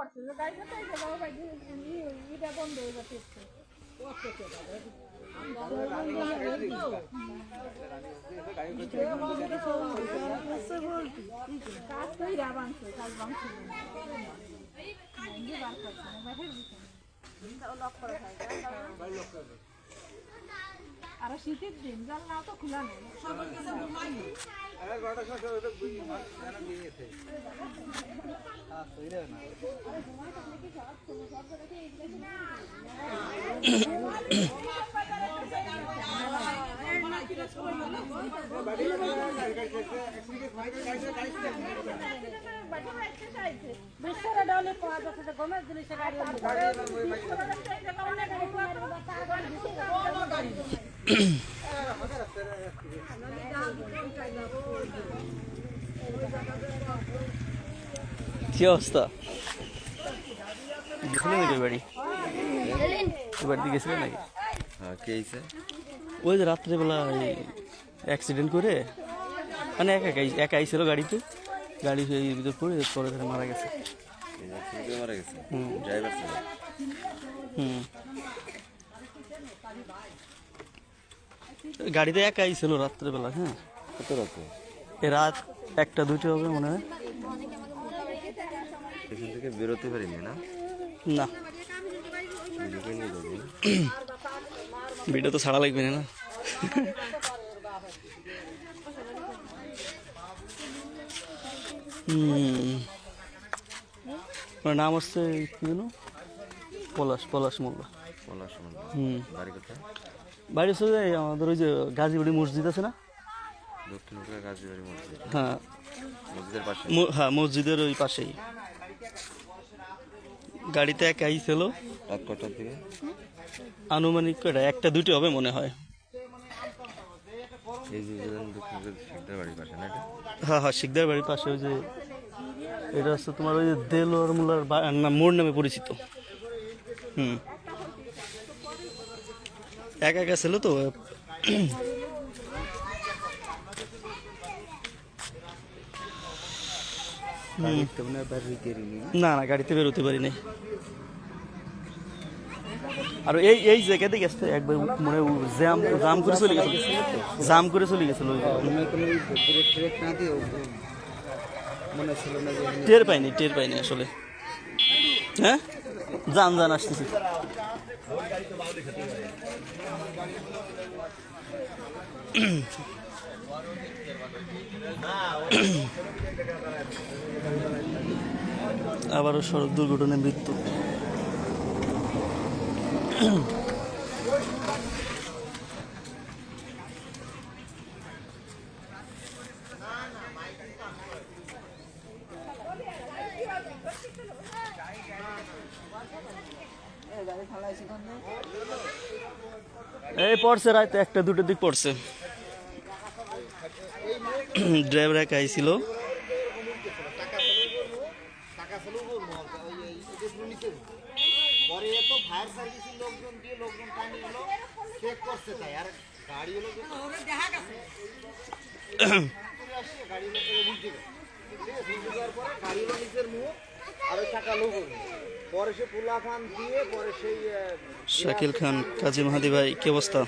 আর শীতের দিন জানলা তো খোলা নেই সবার কাছে ঘুমাই আরে গড়টা ছোট ছোট দুই মাস জানা দিয়েছে হ্যাঁ কইরে না আরে ঘুমাই তো কি সব সব করে এইগুলো বিশ্বরা ডালে পাওয়া যাচ্ছে গমের জিনিসে গাড়ি কি অবস্থা গেছিলেন নাকি বাড়ি বাড়িতে গেছিলেন নাকি? হ্যাঁ কে আইছে? ওই যে রাত্রেবেলা অ্যাক্সিডেন্ট করে মানে একা আইছিল গাড়িতে গাড়ি ভিতর পড়ে পরে মারা গেছে। মারা গেছে ড্রাইভার ছিল। গাড়িতে একা আইছিল রাত্রেবেলা। হ্যাঁ কত রাতে? রাত 1-2 হবে মনে হয়। এখান থেকে বেরোতে পারিনি না? না ভিডিও তো ছাড়া লাগবে না। নাম হচ্ছে কি জানো? পলাশ মোল্লা। বাড়ি কোথায়? বাড়ি হচ্ছে আমাদের ওই যে গাজীবাড়ি মসজিদ আছে না? দক্ষিণ গাজীবাড়ি মসজিদ। হ্যাঁ মসজিদের পাশে। হ্যাঁ মসজিদের ওই পাশেই। গাড়িতে একাই ছিল। রাত কটার দিকে? আনুমানিক 1-2 হবে মনে হয়। এই যে শিকদার বাড়ির পাশে না? হ্যাঁ শিকদার বাড়ির পাশে। ওই যে এটা হচ্ছে তোমার ওই যে দেলোয়ার মোল্লার মোড় নামে পরিচিত। একা ছিল তো। না গাড়িতে বেরোতে পারি নাই। আর এই জায়গাতে গেছে একবার মনে জাম করে চলে গেছিল। টের পাইনি আসলে। হ্যাঁ জান আসতেছি। আবারও সড়ক দুর্ঘটনায় মৃত্যু। এই পড়ছে রাত 1-2 দিক পড়ছে। ড্রাইভার একা আইছিল। শাকিল খান, কাজী মাহাদি ভাই, কি অবস্থা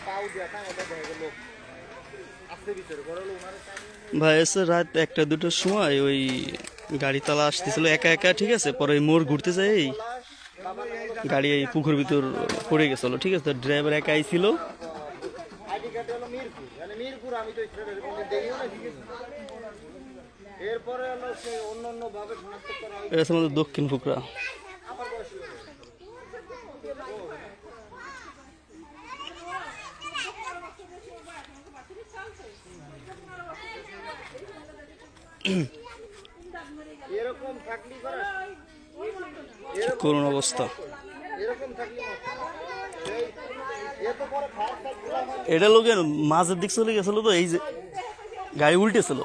ভাই? এসে রাত 1-2টার সময় ওই গাড়ি তালা আসতেছিল একা ঠিক আছে। পরে মোড় ঘুরতে যাই গাড়ি এই পুকুর ভিতর পড়ে গেছিল। ঠিক আছে, ড্রাইভার একা আইছিল। এটা আমাদের দক্ষিণ ফুকরা। করুণ অবস্থা। এটা লোকের মাঝের দিক চলে গেছিল তো, এই যে গাড়ি উল্টেছিল,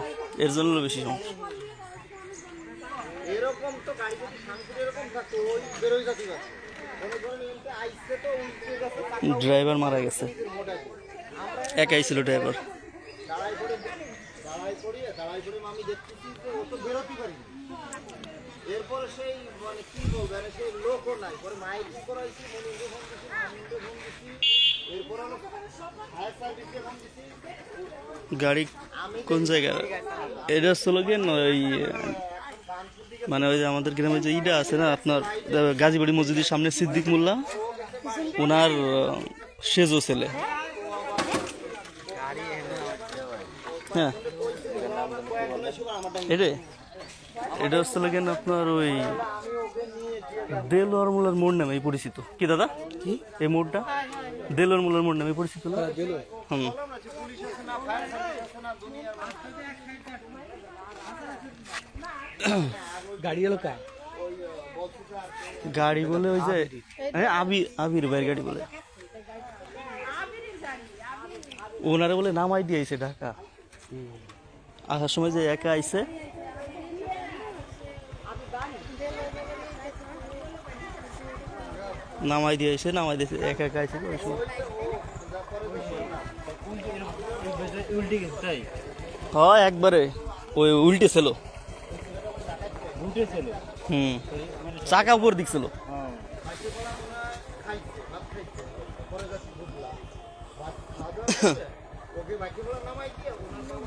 এর জন্য বেশি সমস্যা। ড্রাইভার মারা গেছে, একাই ছিল ড্রাইভার। এরপরে সেই মানে কি বলবে মানে সেই লোকও নাই পরে মাইকিং করাইছি মনিন্দে ফোন দিছি মামিন্দে ফোন দিছি এরপর হলো ফায়ার সার্ভিসে ফোন দিছি গাড়ি কোন জায়গায় এটা হলো কি ওই মানে ওই যে আমাদের গ্রামে যে ইটা আছে না আপনার গাজীবাড়ি মসজিদের সামনে সিদ্দিক মোল্লা ওনার সেজো ছেলে। হ্যাঁ এটা হচ্ছিল কেন আপনার ওই দেলোয়ার মোল্লার মোড় নামে পরিচিত। কি দাদা কি এই মোড়টা দেলোয়ার মোল্লার মোড় নামে পরিচিত না? হুম গাড়ি এলো কার গাড়ি বলে ওই যে আবির ভাইয়ের গাড়ি বলে ওনারে বলে নামাই দিয়েছে ঢাকা আসার সময় যে একা আইছে নামাই দিয়েছে একা একা আইছে ওই সময় হ্যাঁ একবারে ওই উল্টে ছিল হুম চাকা উপর দিক ছিল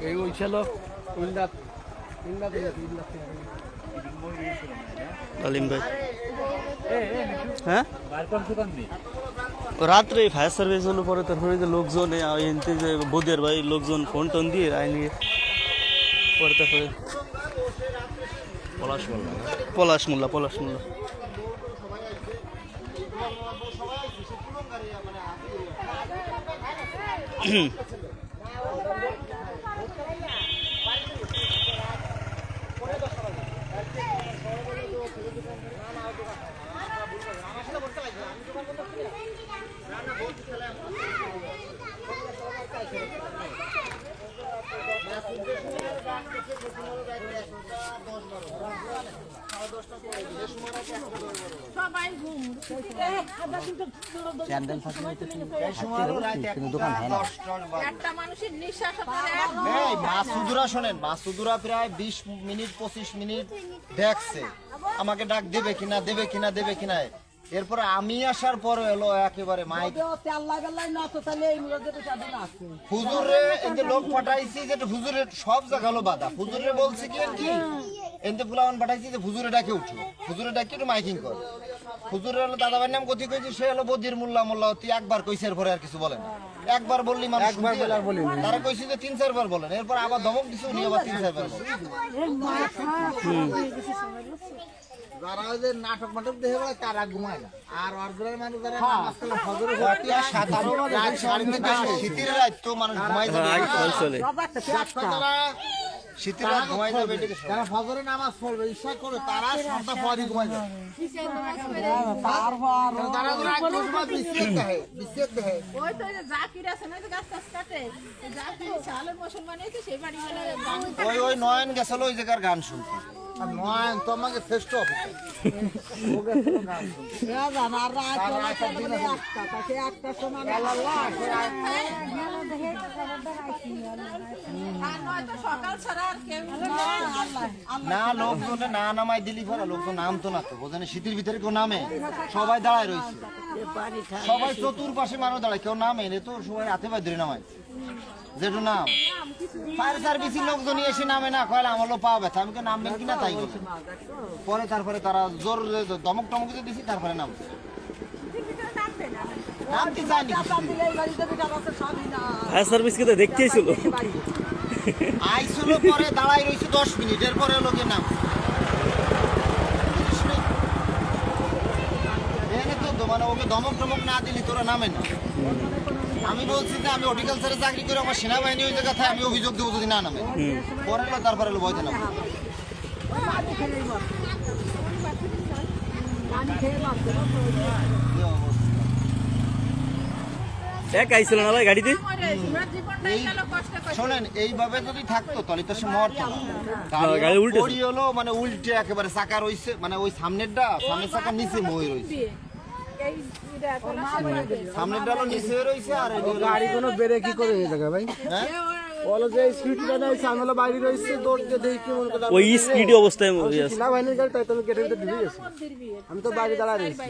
এই ওই ছিল আলিম ভাই হ্যাঁ রাত্রে ফায়ার সার্ভিস হলো পরে তারপরে যে লোকজন যে বোধের ভাই লোকজন ফোন টোন দিয়ে আইনি পরে তারপরে পলাশ মোল্লা মাসুদুরা শোনেন মাসুদুরা প্রায় 20 মিনিট 25 মিনিট দেখছে আমাকে ডাক দেবে কিনা এরপরে আমি আসার পরে এলো একেবারে মাইক হুজুরে এই যে লোক পাঠাইছি যেটা হুজুরের সব জায়গা হলো বাধা হুজুরে বলছে কি এনতে ফুলাওয়ান পাঠাইছি যে হুজুরে ডাকে উঠো হুজুরে ডাকে একটু মাইকিং কর হুজুরের হলো দাদা ভাইয়ের নাম কতি কইছি সে হলো বদির মোল্লা তুই একবার কইছে এরপরে আর কিছু বলেন একবার বললি মানুষ একবার বলি তারা কইছি যে 3-4 বার বলেন এরপর আবার ধমক দিছে উনি আবার 3-4 বার বলেন যারা ওই যে নাটক দেখে বেড়ায় তারা ঘুমায় না আর অর্ধের মানুষ যারা সাধারণ শীতের রাত তো মানুষ ঘুমাই যাবে শীতের রাত ঘুমাই যাবে যারা ফজরের নামাজ পড়বে ইশা করবে তারা সন্ধ্যা পরই ঘুমাই যাবে তারা বিচ্ছেদ দেয় ওই তো জাকির আছে না গাছ কাটে জাকির সালের মুসলমান হয়েছে সেই বাড়ি ওই নয়ন গেছিল ওই জায়গার গান শুনতে নয়ন তো আমাকে শ্রেষ্ঠ অফিসার না লোকজনে না নামাই দিলি পরে লোকজন নামতো না তো বোঝেন শীতের ভিতরে কেউ নামে সবাই দাঁড়ায় রয়েছে সবাই চতুর্পাশে মানুষ দাঁড়ায় কেউ নামে তো সবাই হাতে পায়ে ধরে নামায় যেটু নাম ফায়ার সার্ভিসের লোকজন এসে নামে না কয়লা আমলো পা ব্যথা আমি নামবেন কিনা তাই বলে পরে তারপরে তারা জোর দমক টমক দিয়েছি তারপরে নামছে নামতে চায়নি ফায়ার সার্ভিসকে তো দেখতেই ছিল আইছিল পরে দাঁড়াই রয়েছে 10 মিনিট এরপরে লোকের নাম মানে ওকে দমক টমক না দিলি তোরা নামে না আমি বলছি যে আমি হর্টিকালচারে চাকরি করে আমার সেনাবাহিনী ওই জায়গা আমি অভিযোগ দেবো যদি না নামে পরে তারপরে ভয়তে নামে আইছিল না ভাই গাড়িতে শোনেন এইভাবে যদি থাকতো তাহলে তো সে মরতো গাড়ি উল্টে হলো মানে উল্টে একেবারে চাকা রয়েছে মানে ওই সামনের চাকার নিচে মই রয়েছে সামনের ডালো নিচে রয়েছে আর গাড়ি কোনো বেড়ে কি করে ভাই বলো যে স্পিডটা নাইছে আমি হলো বাইরে রইছি দৌড় দিয়ে দেখি কি মনে করলাম ওই স্পিডে অবস্থায় সেনাবাহিনীর গাড়ি তাই তুমি গেটের ভিতরে ঢুকে গেছি আমি তো বাইরে দাঁড়ায় রয়েছি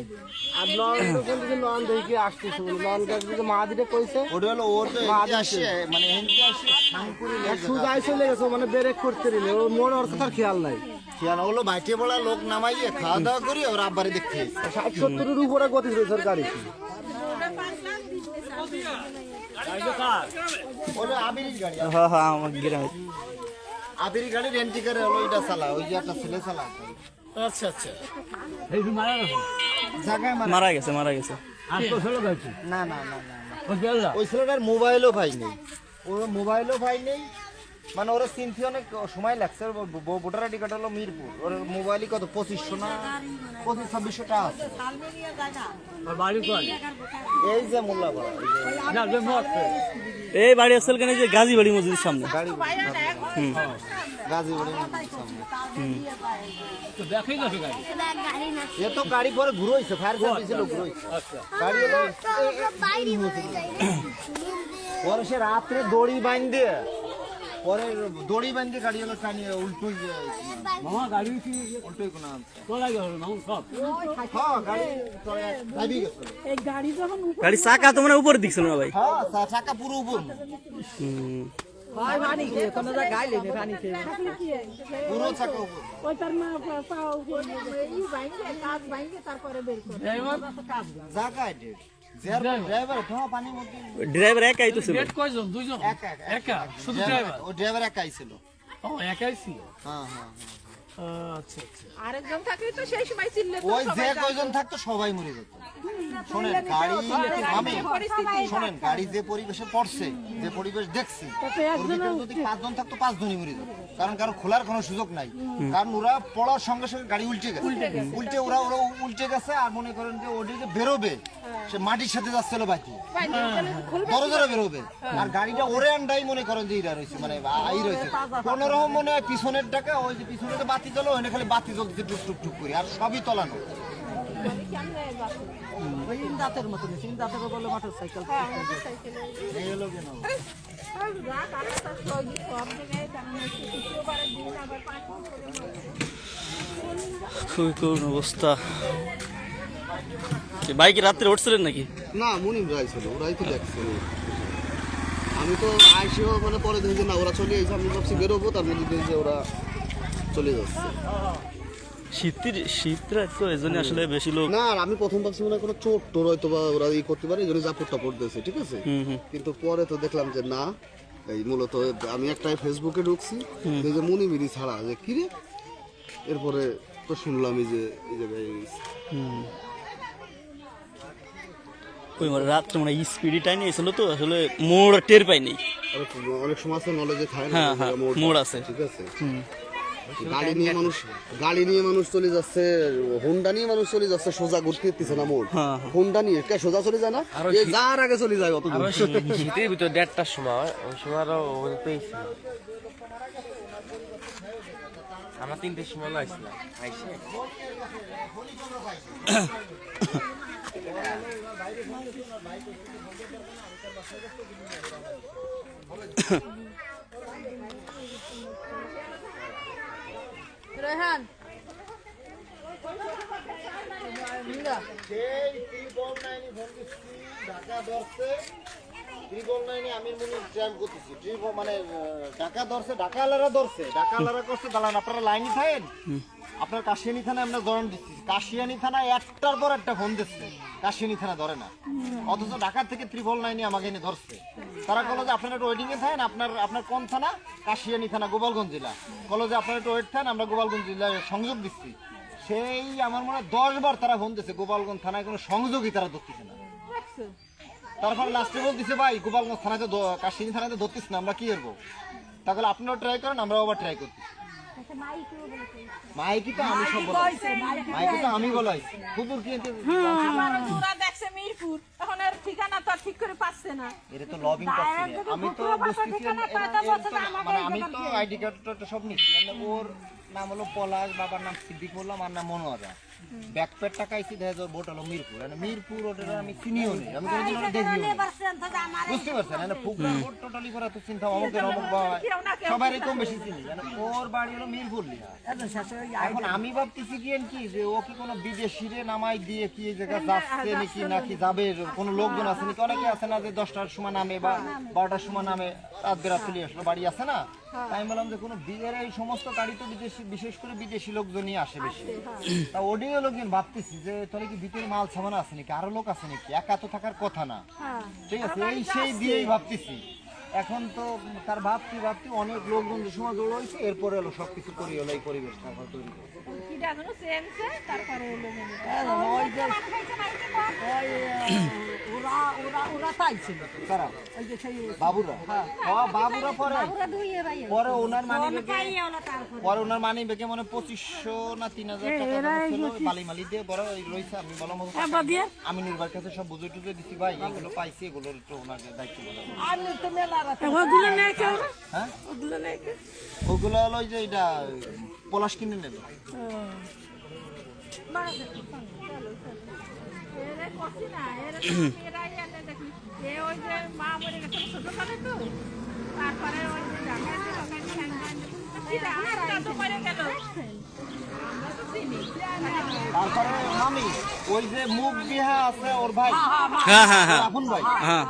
আর লন তখন যদি লন দেখি আসতেছে লন গাড়ি যদি মা দিতে কইছে ওটা হলো ওর তো এদিকে আসে মানে এদিকে আসে শামপুরি সুজাই চলে গেছে মানে ব্রেক করতে দিলে ও মনে ওর কথার খেয়াল নাই খেয়াল হলো বাইটে বড়া লোক নামাইয়ে খাওয়া দাওয়া করি ওর আব্বারে দেখতে 60-70-এর উপরে গতি রয়েছে ওর গাড়ি ওটা আবিরির গাড়ি হ্যাঁ হ্যাঁ আমার গ্রামে আবিরি গাড়ি রেন্টি করে হলো এটা চালা ওই যে একটা ছেলে চালা আচ্ছা আচ্ছা জায়গায় মারা গেছে না না না না ওই ছেলেটার মোবাইলও পাই নেই ওর মোবাইলও পাই নেই মানে ওরা চিনতে অনেক সময় লাগছে ভোটার আইডি কার্ড হলো মিরপুর ওর মোবাইলই কত 2500 না 2500-2600 টাকা আছে এই যে মোল্লাপাড়া এই বাড়ি আসল কেন যে গাজী বাড়ি মসজিদের সামনে গাড়ি গাজীবাড়ি এ তো গাড়ি পরে ঘুরোইছে ফায়ার সার্ভিস লোক ঘুরোইছে গাড়ি হলো পরে সে রাত্রে দড়ি বাঁধে পরে দড়ি বাঁধে গাড়ি হলো টানিয়ে উল্টোই মামা গাড়ি উল্টোই কোনা হ্যাঁ গাড়ি গাড়ি গেছিল গাড়ি চাকা তো মানে উপরে দিকছিল না ভাই হ্যাঁ চাকা পুরো উপর পুরো চাকা উপর জায়গায় ড্রাইভার ধোয়া পানির মধ্যে ড্রাইভার একাই তো ছিল একা শুধু ড্রাইভার ও ড্রাইভার একাই ছিল হ্যাঁ আরেকজন থাকলে তো সেই সময় চিল্লে ওই যে কয়জন থাকতো সবাই মরে যেত শোনেন গাড়ি আমি শোনেন গাড়ি যে পরিবেশে পড়ছে যে পরিবেশ দেখছি ওর ভিতরে যদি 5 জন থাকতো 5 জনই মরে যেত কারণ কারো খোলার কোনো সুযোগ নাই কারণ ওরা পড়ার সঙ্গে সঙ্গে গাড়ি উল্টে গেছে ওরা উল্টে গেছে আর মনে করেন যে ওদিকে বেরোবে সে মাটির সাথে যাচ্ছিল বাকি দরজারে বেরোবে আর গাড়িটা ওরে আন্ডাই মনে করেন যে ইরা রয়েছে মানে আই রয়েছে কোনো রকম মনে হয় পিছনের টাকা ওই যে পিছনে তো বাতি জ্বলো ওখানে খালি বাতি জ্বলছে টুক টুক টুক করে আর সবই তলানো খুবই করুণ অবস্থা বাইকে রাত্রে উঠছিলেন নাকি না মুনিম রায় ছিল ওরাই তো দেখছিল আমি তো আইসিও মানে পরে দেখি না ওরা চলে এসে আমি ভাবছি বেরোবো তার মধ্যে দেখি যে ওরা চলে যাচ্ছে শীতরা তো এই জন্য আসলে বেশি লোক না আর আমি প্রথম ভাবছি মনে হয় কোনো চোট টোর হয়তো বা ওরা ই করতে পারে এই জন্য জাপড়টা পড়তেছে ঠিক আছে কিন্তু পরে তো দেখলাম যে না এই মূলত আমি একটাই ফেসবুকে ঢুকছি এই যে মুনিমিরি ছাড়া যে কিরে এরপরে তো শুনলামই যে এই জায়গায় ওই রাত্রে মানে স্পিডি টাইনে এসেছিল তো আসলে মোড় টের পাইনি অনেক সময় আছে নলেজে থাকে না হ্যাঁ হ্যাঁ মোড় আছে ঠিক আছে গাড়ি নিয়ে মানুষ চলে যাচ্ছে হোন্ডা নিয়ে মানুষ চলে যাচ্ছে সোজা ঘুরতে দিচ্ছে না মোড় হোন্ডা নিয়ে সোজা চলে যায় না যার আগে চলে যায় অত শীতের ভিতর 1:30টার সময় ওই সময় আরো পেয়েছি আমরা 3টের সময় আসছিলাম আইসে রেহান সেই ত্রিপল নাইনি ঢাকা ধরছে ত্রিপল নাইনি আমি মনে ট্রাম করতেছি ত্রিপল মানে ঢাকা ধরছে ঢাকাওয়ালারা করছে দালান আপনারা লাইনে থাকেন আপনার কাশিয়ানি থানায় আমরা জড়ান দিচ্ছি কাশিয়ানি থানায় একটার পর একটা ফোন দিচ্ছে কাশিয়ানি থানা ধরে না অথচ ঢাকা থেকে ত্রিপল নাইনি আমাকে এনে ধরছে তারা বললো যে আপনারা একটু ওয়েটিং এ থাকেন আপনার কোন থানা কাশিয়ানি থানা গোপালগঞ্জ জেলা বললো যে আপনারা একটু ওয়েট থাকেন আমরা গোপালগঞ্জ জেলায় সংযোগ দিচ্ছি সেই আমার মনে হয় 10 বার তারা ফোন দিচ্ছে গোপালগঞ্জ থানায় কোনো সংযোগই তারা ধরতেছে না তারপর লাস্টে বলতেছে ভাই গোপালগঞ্জ থানায় তো কাশিয়ানি থানায় তো ধরতেছে না আমরা কি করবো তাহলে আপনারাও ট্রাই করেন আমরাও আবার ট্রাই করতেছি মাইকি তো আমি সব মাইকি তো আমি বলাই কুকুর কি ওরা দেখছে মিরপুর এখন এর ঠিকানা তো ঠিক করে পাচ্ছে না এটা তো লবিং করছে আমি তো বুঝতেছি মানে আমি তো আইডি কার্ডটা সব নিচ্ছি মানে ওর নাম হলো পলাশ বাবার নাম সিদ্দিক মোল্লা আমার নাম মনোয়ারা ব্যাকপ্যাক টাকাইছি দেখা যায় বোট হলো মিরপুর, মানে মিরপুর ওটা আমি চিনিও নেই, আমি কোনোদিন ওটা দেখিও নেই, বুঝতে পারছেন? মানে ফুকরা বোট টোটালি করে তো চিন্তা অমুকের অমুক সবাই কম বেশি চিনি, মানে ওর বাড়ি হলো মিরপুর লিয়া। এখন আমি ভাবতেছি কি যে ও কি কোনো বিদেশিরে নামাই দিয়ে কি এই জায়গা যাচ্ছে নাকি যাবে, কোনো লোকজন আছে নাকি, অনেকে আছে না যে 10টার সময় নামে বা 12টার সময় নামে রাত বেরাত চলে আসলো বাড়ি আছে না, তাই বললাম যে কোনো বিয়ের এই সমস্ত গাড়ি তো বিদেশি, বিশেষ করে বিদেশি লোকজনই আসে বেশি। তা ওডিও লোকজন ভাবতেছি যে তাহলে কি ভিতরে মাল সামান আছে নাকি, আরো লোক আছে নাকি, একা তো থাকার কথা না, ঠিক আছে? এই সেই দিয়েই ভাবতেছি। এখন তো তার ভাবতে অনেক লোকজন সময় জড়ো হয়েছে, এরপরে হলো সবকিছু করি হলো এই পরিবেশটা আবার তৈরি করে। কারা? বাবুরা? হ্যাঁ, বাবুরা পরে ওনার মানি বেগে মনে 2500 না 3000 টাকা ছিল বালি মালি দিয়ে বড় রইছে। আমি বললাম আমি নির্বার কাছে সব বুঝে টুঝে দিছি, ভাই এগুলো পাইছি, এগুলোর একটু ওনাকে দায়িত্ব বলা। হ্যাঁ, ওগুলো হলো যে এটা পলাশ কিনে নেবে। তারপরে মামি ওই যে মুখ বিহা আছে ওর ভাই, হ্যাঁ হ্যাঁ হ্যাঁ আপন ভাই, হ্যাঁ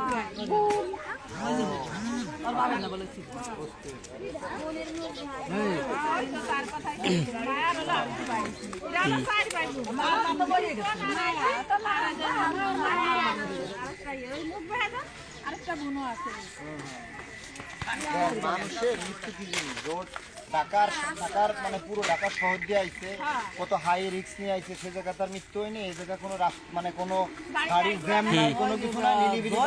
মানুষের মৃত্যু কি জিনিস, রোড ঢাকার মানে পুরো ঢাকা শহর দিয়ে আইছে, কত হাই রিস্ক নিয়ে আইছে, সে জায়গা তার মৃত্যু হয়নি। এই জায়গা কোনো মানে কোনো গাড়ির জ্যাম নাই, কোনো কিছু নাই, নিরিবিলি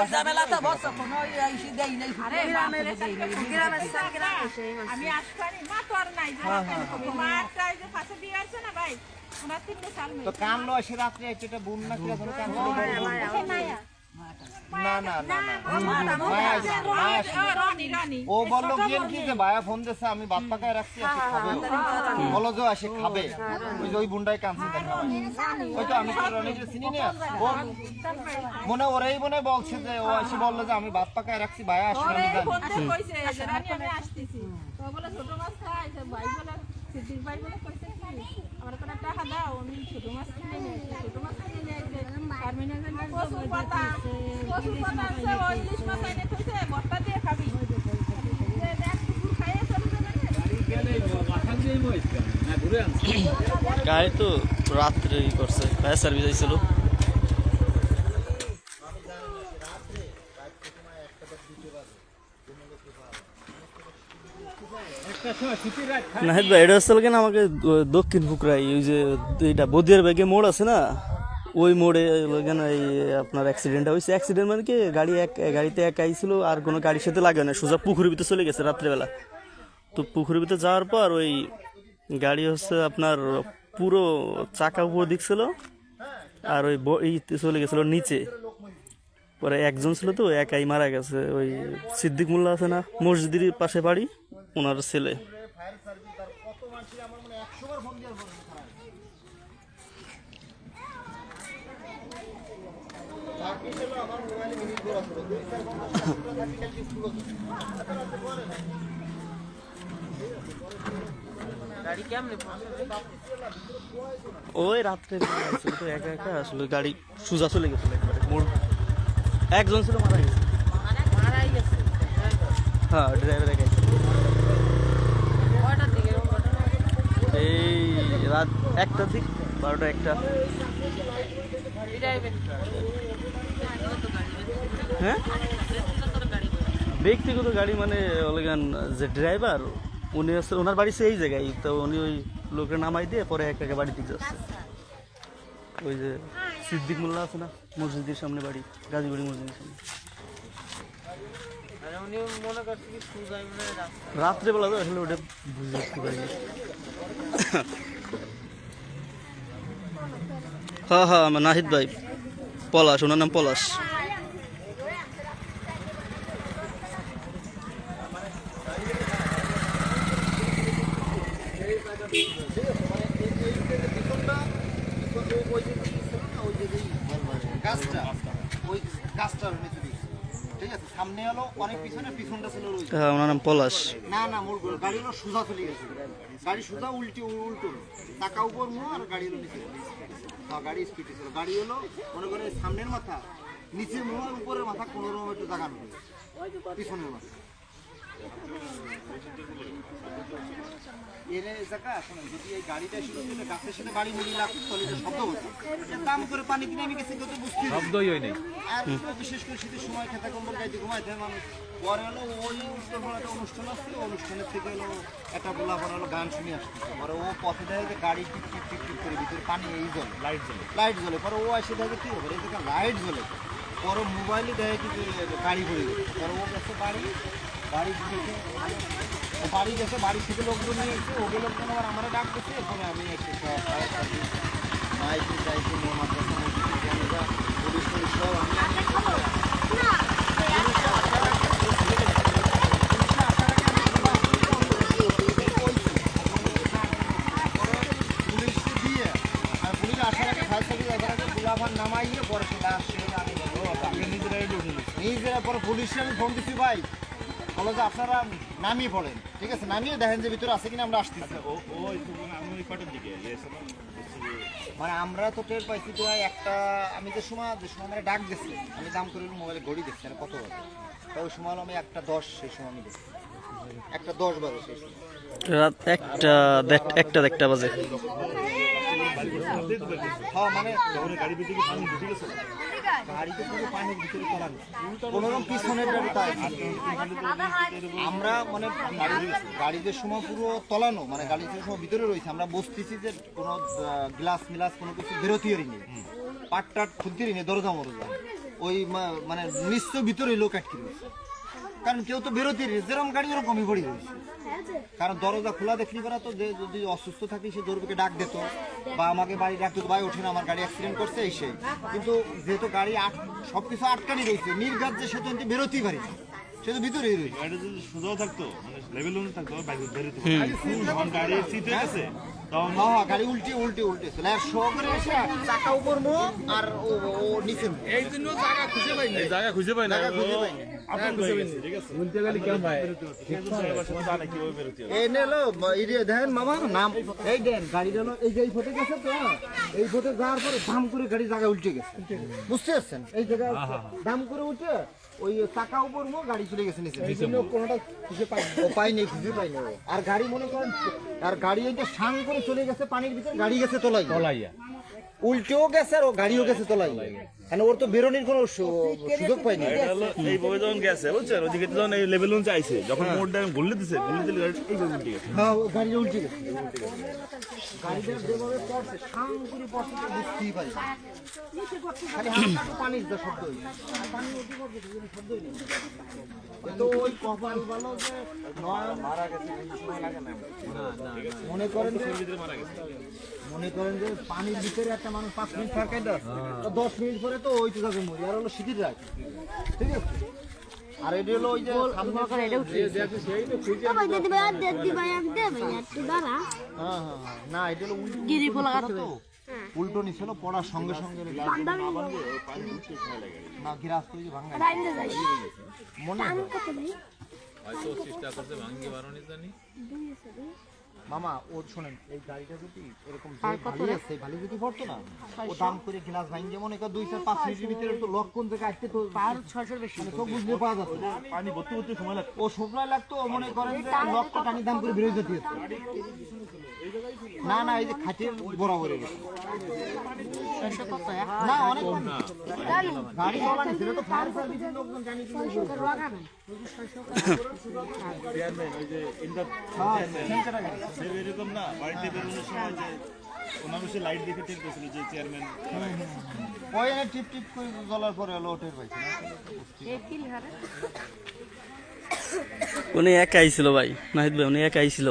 আমি আসবানি মা তো আর নাই মারটাই যে পাশে দিয়ে আছে না ভাই, ওনার 3 সাল তো কানলো এসে রাত্রে এটা বোন না কি এখন কানলো না না না ও বললো গিয়ে কি যে ভাইয়া ফোন দিয়েছে আমি ভাত পাকায় রাখছি এসে খাবে, বলো যে এসে খাবে, ওই যে ওই বুনটাই কানছি দেখা ওই তো আমি তো রনিকে চিনি না, ও মনে ওরাই মনে বলছে যে ও এসে বললো যে আমি ভাত পাকায় রাখছি ভাইয়া আসবে আমি আমি আসতেছি তো বলে ছোট মাছ খাই ভাই বলে সিদ্দিক ভাই বলে কইছে কি আমার কোনো টাকা দাও আমি ছোট মাছ কিনে নিয়ে ছোট মাছ কিনে নিয়ে কচুর পাতা আছে ওই ইলিশ মাছ এনে কইছে বট্টা দিয়ে খাবি গাড়ি তো রাত্রে করছে, ফায়ার সার্ভিস আইছিল। নাহিদ ভাই, এটা হচ্ছে কেন আমাকে দক্ষিণ ফুকরাই ওই যে এইটা বদিয়ার ব্যাগে মোড় আছে না, ওই মোড়ে কেন এই আপনার অ্যাক্সিডেন্টটা হয়েছে। অ্যাক্সিডেন্ট মানে কি গাড়িতে একা আইছিল, আর কোনো গাড়ির সাথে লাগে না, সোজা পুকুরের ভিতরে চলে গেছে রাত্রেবেলা। তো পুকুরের ভিতরে যাওয়ার পর ওই গাড়ি হচ্ছে আপনার পুরো চাকা উপর দিক ছিল, আর ওই চলে গেছিল নিচে। পরে একজন ছিল তো একাই মারা গেছে, ওই সিদ্দিক মোল্লা আছে না মসজিদের পাশে বাড়ি, ওনার ছেলে। ওই রাত্রে তো একা একা আসলে গাড়ি সোজা চলে গেছিল একবারে মোড়। একজন ছিল মারা গেছে, হ্যাঁ ড্রাইভার একাই। এই রাত 1টা থেকে 12টা 1টা। হ্যাঁ, ব্যক্তিগত গাড়ি মানে ওলেগান যে ড্রাইভার উনি আছে, ওনার বাড়ি এই জায়গায়, তো উনি ওই লোকের নামাই দিয়ে পরে এক একা বাড়ি দিকে যাচ্ছে। ওই যে সিদ্দিক মোল্লা আছে না মসজিদের সামনে বাড়ি, গাজীবাড়ি মসজিদের সামনে। রাত্রেবেলা তো আসলে ওটা বুঝে উঠতে পারিনি। হ্যাঁ হ্যাঁ, আমার নাহিদ ভাই পলাশ, ওনার নাম পলাশ। যে গাছটা ওই গাছটার নিচে দিয়েছে। ঠিক আছে, সামনে হলো অনেক পিছনে, পিছনটা ছিল ওই ওনার নাম পলাশ। না না মোড় গাড়ি হলো সোজা চলে গেছে, গাড়ি সোজা উল্টো টাকা উপর মুখ আর গাড়ি হলো নিচে। হ্যাঁ গাড়ি স্পিডে ছিল, গাড়ি হলো মনে করে সামনের মাথা নিচে মুখ আর উপরের মাথা কোনো রকম একটু জাগানো পিছনের মাথা এর জায়গা শোনেন, যদি এই গাড়িটা ছিল গাছের সাথে বাড়ি মিলিয়ে লাগতো তাহলে এটা শব্দ হতো। দাম করে পানি কিনে আমি গেছি কত বুঝতে শব্দই হয় নাই। আর বিশেষ করে শীতের সময় খেতে কম্বল গাইতে ঘুমাইতে মানুষ। পরে হলো ওই একটা অনুষ্ঠান আসছে, অনুষ্ঠানের থেকে হলো একটা গোলাপন হলো গান শুনে আসতেছে। পরে ও পথে দেখে যে গাড়ি টিপ টিপ টিপ টিপ করে ভিতরে পানি এই জলে লাইট জ্বলে। পরে ও এসে দেখে কি হবে, এই দেখে লাইট জ্বলে। পরে মোবাইলে দেখে কি যে গাড়ি পড়ে গেছে। পরে ও গেছে বাড়ি গেছে, বাড়ি থেকে লোকজন নিয়ে এসে ওকে লোকজন আবার আমরা ডাক দিচ্ছে। এরপরে আমি একটু মাইকে চাইছি মাদ্রাসা পুলিশ টুলিশ সব পুলিশ দিয়ে আর পুলিশ আসার আগে ফায়ার সার্ভিস আসার আগে গোলাপান নামাইয়ে পরে সেটা আসছে। আমি নিজেরা পরে পুলিশে আমি ফোন দিচ্ছি, ভাই বলো যে আপনারা নামিয়ে পড়েন। ঠিক আছে, নামিয়ে দেখেন যে ভিতরে আছে কিনা, আমরা আসতেছি। মানে আমরা তো টের পাইছি তো একটা, আমি যে সময় আমরা ডাক গেছি, আমি দাম করে মোবাইলে ঘড়ি দেখছি না কত বাজে, তো ওই সময় আমি 1:10 সেই সময় আমি দেখছি 1:10 বাজে সেই সময়। রাত 1টা বাজে। হ্যাঁ মানে গাড়িতে পুরো পানির ভিতরে তলানো, কোনোরকম পিছনের আমরা মানে গাড়িদের সময় পুরো তলানো, মানে গাড়িদের সময় ভিতরে রয়েছে। আমরা বসতেছি যে কোনো গ্লাস মিলাস কোনো কিছু বেরোতেই নেই, পাট টাট খুলতেই নেই, দরজা মরজা ওই মানে নিশ্চয় ভিতরে লোক আটকে রয়েছে, কারণ কেউ তো বেরোতেই নেই। যেরকম গাড়ি ওরকমই পড়ে রয়েছে, কারণ দরজা খোলা দেখলি পারা তো যে যদি অসুস্থ থাকি সে দৌড়কে ডাক দিত বা আমাকে বাড়ি ডাক দিত, ভাই ওঠে না আমার গাড়ি অ্যাক্সিডেন্ট করছে এই সেই। কিন্তু যেহেতু গাড়ি সবকিছু আটকানি রয়েছে, নির্ঘাত যে সে তো বেরোতেই পারি, সে তো ভিতরেই রয়েছে। গাড়ি উল্টে ছিল আর শো করে এসে চাকা উপর মো আর ও নিচে এই জন্য জায়গা খুঁজে পাই না এই নেলো এই দেখেন মামা নাম এই দেন গাড়ি গেল এই যে এই ফটো গেছে তো, এই ফটো যাওয়ার পরে দাম করে গাড়ি জায়গা উল্টে গেছে, বুঝতে পারছেন? এই জায়গা দাম করে উঠে ওই চাকা উপর মো গাড়ি চলে গেছে নিচে, কোনোটা খুঁজে পাইনি আর গাড়ি মনে করেন আর গাড়ি এইটা সাং করে চলে গেছে পানির ভিতরে, গাড়ি গেছে তলাইয়া উল্টেও গেছে আর ও গাড়িও গেছে তলাইয়া, কারণ ওর তো বেরোনির কোনো সুযোগ পাইনি। এই বই যখন গেছে বুঝছেন, ওদিকে যখন এই লেভেল চাইছে, যখন মোড়টা ঘুরলে দিছে হ্যাঁ গাড়িটা উল্টে গেছে, গাড়িটা যেভাবে পড়ছে সাং করে পড়ছে বুঝতেই পারি, খালি পানির যা শব্দ তো ওই কপাল ভালো যে মারা গেছে মনে করেন যে পানির ভিতরে একটা মানুষ 5 মিনিট থাকাই 10 মিনিট পরে তো ওই তো যাবে মরি, আর হলো শীতের রাত, ঠিক আছে? আর এটা হলো ওই যে না এটা হলো উল্টো নিছিল, পড়ার সঙ্গে সঙ্গে না গিরাস তৈরি ভাঙা মনে মামা ও শোনেন, এই গাড়িটা যদি এরকম ভালি আছে ভালি যদি পড়তো না, ও দাম করে গ্লাস ভাঙিয়ে মনে কর 2-4-5 মিনিটের ভিতরে তো লক কোন জায়গায় আসতে তো 600 বেশি তো বুঝতে পাওয়া যাচ্ছে, পানি ভর্তি সময় লাগতো, ও সময় লাগতো মনে করেন যে লক কো টানি দাম করে বের হয়ে যেত না এই যে খাটের বরাবর না অনেক গাড়ি চলা ছিল তো ফায়ার সার্ভিসের লোকজন জানি কি এরকম না বাড়িতে বেরোনোর সময় যে ওনার লাইট দেখে টের পেয়েছিল যে চেয়ারম্যান ওই টিপ টিপ করে জ্বলার পরে হলো টের পাইছে উনি একাই ছিল ভাই, নাহিদ ভাই উনি একাই ছিল।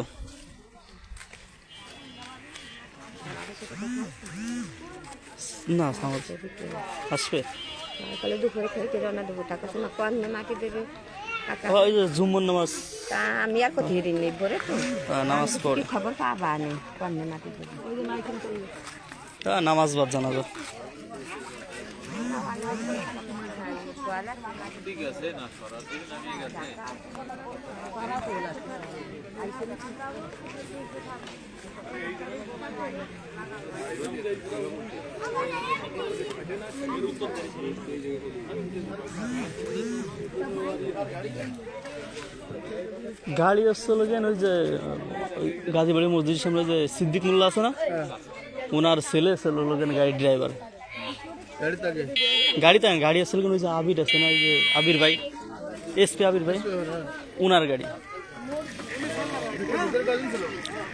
না আসবে কালে দুপুরে খেয়ে রান্না দেবো টাকা শোনা কম মাটি দেবে ওই যে জুম্মন নামাজ তা আমি আর কোথায় নেই ভরে তো নামাজ পড়ে খবর পাবা নেই কম মাটি দেবে নামাজ বাদ জানা গাড়ি আসছিল কেন ওই যে গাজীবাড়ি মসজিদের সামনে যে সিদ্দিক মোল্লা আছে না, ওনার ছেলে ছিল লোকেন গাড়ির ড্রাইভার। গাড়ি আসছিল কেন ওই যে আবির আছে না, ওই যে আবির ভাই, এসপি আবির ভাই, ওনার গাড়ি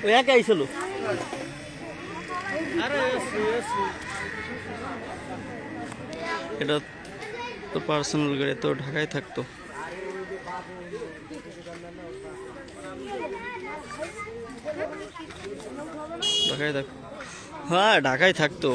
ওই একা আইছিল। এটা তো পার্সোনাল গাড়ি, তো ঢাকায় থাকতো। ঢাকায় থাকতো, হ্যাঁ ঢাকায় থাকতো।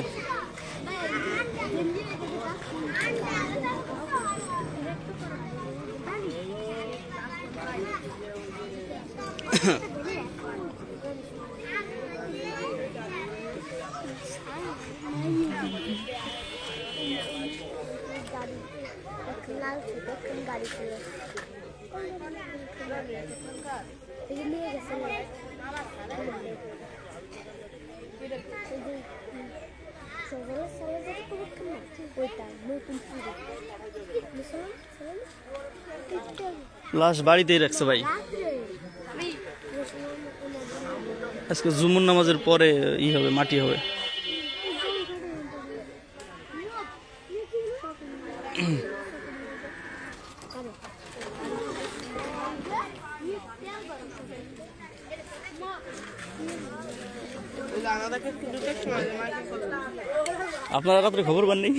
লাশ বাড়িতেই রাখছে ভাই। আজকে জুমুর নামাজের পরে হবে, মাটি হবে। আপনারা রাত্রে খবর পাননি?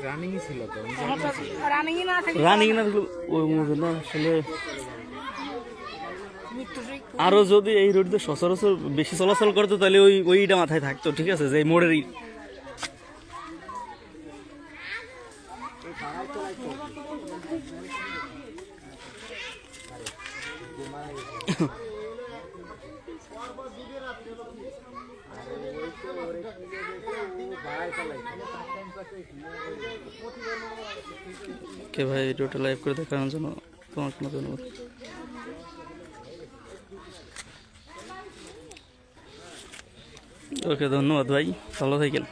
রানিং না থাকলে ওই না আসলে আরো যদি এই রোড দিয়ে সচরাচর বেশি চলাচল করতো তাহলে ওইটা মাথায় থাকতো, ঠিক আছে, যে মোড়ের কে ভাই ভিডিওটা লাইভ করে দেখানোর জন্য তোমার কোনো ধন্যবাদ। ওকে ধন্যবাদ ভাই, ভালো থাকেন।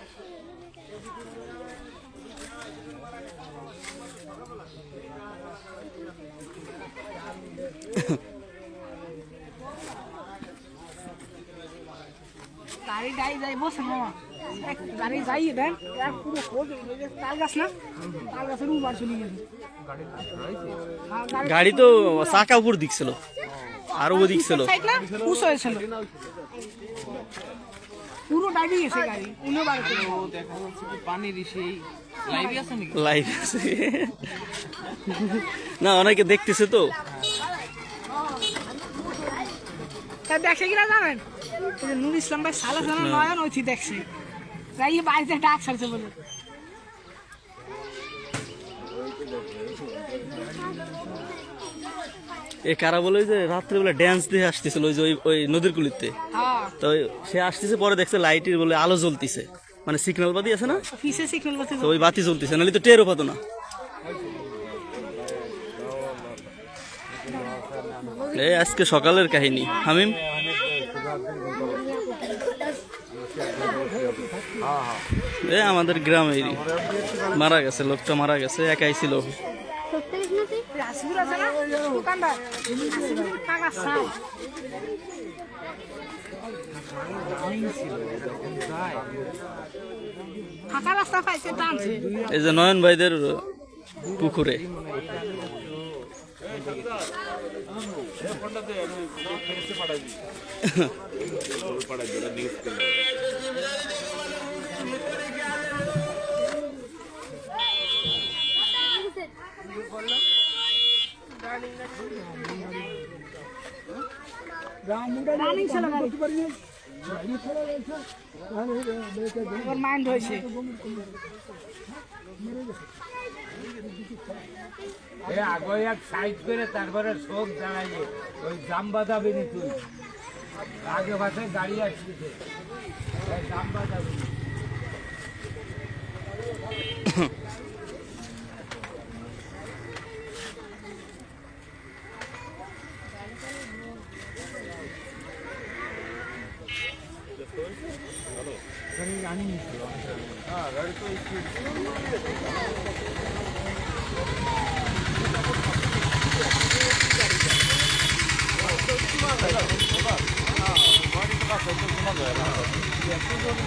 গাড়ি তো চাকা উপর দিক ছিল, আরো ওদিক ছিল, পুরো ডাইভিং এসে গাড়ি লাইভ আছে না, অনেকে দেখতেছে তো। দেখছে কিনা জানেন, নুর ইসলাম ভাই সালা সালা নয়ন ওই দেখছে বাড়িতে ডাক ছাড়ছে বলে। এ কারা বলে যে রাত্রেবেলা ড্যান্স দিয়ে আসতেছিল ওই যে ওই নদীর কুলিতে, তো সে আসতেছে, পরে দেখছে লাইটের বলে আলো জ্বলতেছে, মানে সিগন্যাল বাতি আছে না, তো ওই বাতি জ্বলতেছে, নাহলে তো টেরও পাতো না। এই আজকে সকালের কাহিনী। হামিম আমাদের গ্রামেরই মারা গেছে, লোকটা মারা গেছে, একাই ছিল। এই যে নয়ন ভাইদের পুকুরে মাইন্ড হয়েছে আগে এক সাইড করে তারপরে শোক দাঁড়াইয়ে ওই জাম বাঁধাবি নি তুই আগে পাশে গাড়ি আসছে নাম্বার যাবে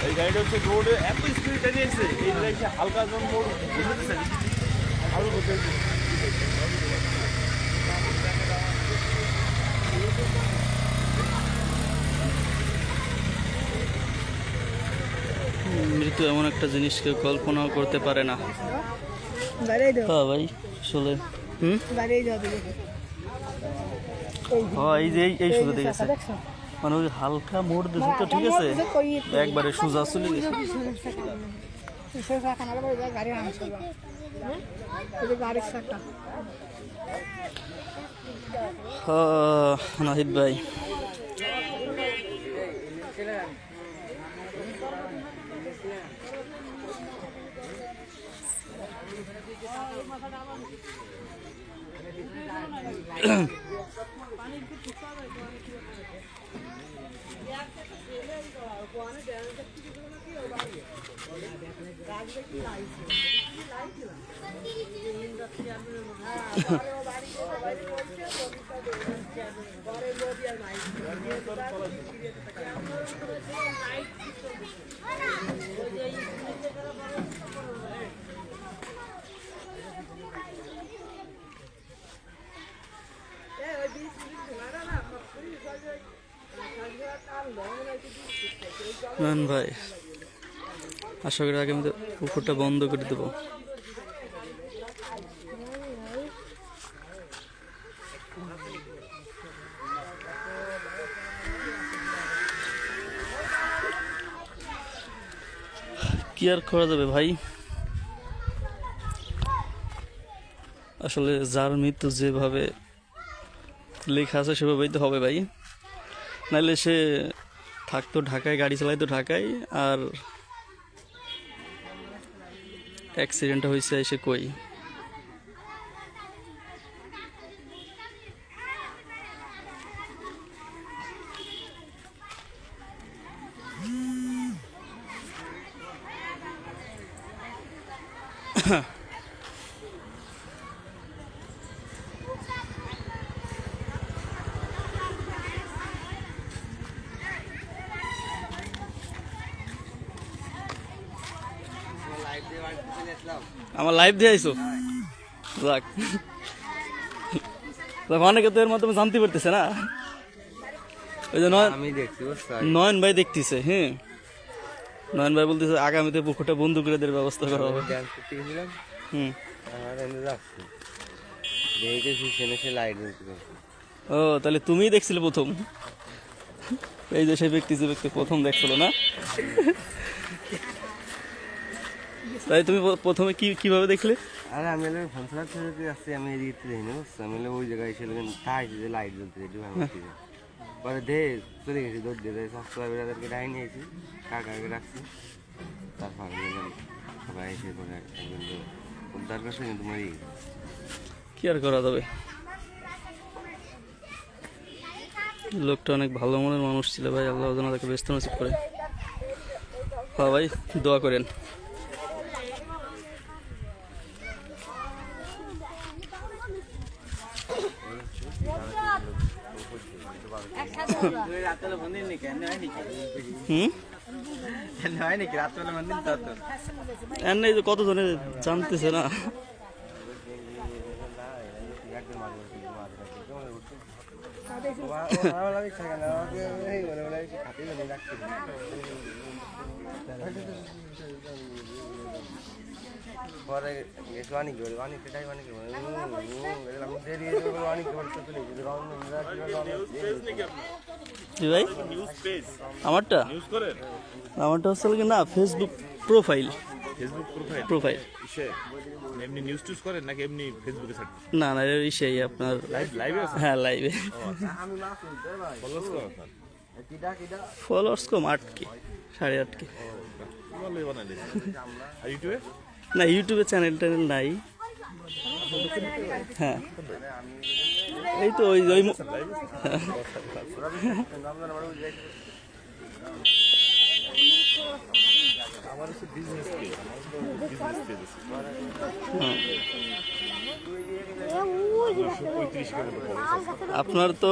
এই গাড়িটা হচ্ছে রোডে এত স্পিড নিয়েছে এই গাড়িটা হালকা জন মোড় বুঝতেছে আরো বলতে মৃত্যু এমন একটা জিনিস কেউ কল্পনাও করতে পারে না। হ্যাঁ ভাই আসলে হ্যাঁ এই যে এই শুধু দেখেছে মানে ওই হালকা মোড় দিয়েছে তো ঠিক আছে একবারে সোজা চলে গেছে। নাহিদ ভাই ভাই আশা করি আগে আমাদের পুকুরটা বন্ধ করে দেবো। কি আর করা যাবে ভাই, আসলে যার মৃত্যু যেভাবে লেখা আছে সেভাবেই তো হবে ভাই, নাহলে সে থাকতো ঢাকায়, গাড়ি চালাইতো ঢাকায়, আর অ্যাক্সিডেন্টটা হয়েছে এসে কই। আমার লাইভ দিয়ে আইসো, যাক অনেকে তো এর মাধ্যমে জানতে পারতেছে না। ওই যে নয়ন ভাই দেখতেছে, হ্যাঁ নয়ন ভাই বলতেছে আগামীতে পুকুরটা বন্ধ করে দেওয়ার ব্যবস্থা করা হবে। ও তাহলে তুমিই দেখছিলে প্রথম, এই যে সেই ব্যক্তি যে ব্যক্তি প্রথম দেখছিল না, তাই তুমি প্রথমে কিভাবে দেখলে? আরে আমি ফোন ফ্ল্যাট থেকে আসছি, আমি এদিকে দেখিনি বুঝছো, আমি ওই জায়গায় এসে তাইছে যে লাইট জ্বলতে পরে দে চলে গেছি, দৌড় দিয়ে সাবস্ক্রাইবারদেরকে ডাই নিয়েছি, কাকাকে রাখছি, তারপর সবাই এসে পরে উদ্ধার করছে, কিন্তু মরে গেছে। কি আর করা যাবে, লোকটা অনেক ভালো মনের মানুষ ছিল ভাই, আল্লাহ যেন তাকে ব্যস্ত নসিব করে। হ্যাঁ ভাই দোয়া করেন। কত জনে জানতেছে না, পরে গেছে অনেক অনেক সেটাই অনেক ভাই আমারটা হচ্ছে কি না ফেসবুক প্রোফাইল, প্রোফাইল এমনি নিউজ টিউজ করেন নাকি এমনি ফেসবুকে সার্চ? না না সেই আপনার লাইভে? হ্যাঁ লাইভে। ফলোয়ার্স কম 8K 8.5K। ভালোই বানাইলে আর ইউটিউবে না ইউটিউবে চ্যানেল ট্যানেল নাই। হ্যাঁ এই তো ওই ওই আমার হচ্ছে বিজনেস পেজ, বিজনেস পেজ আছে 35 টাকা মতো আপনার তো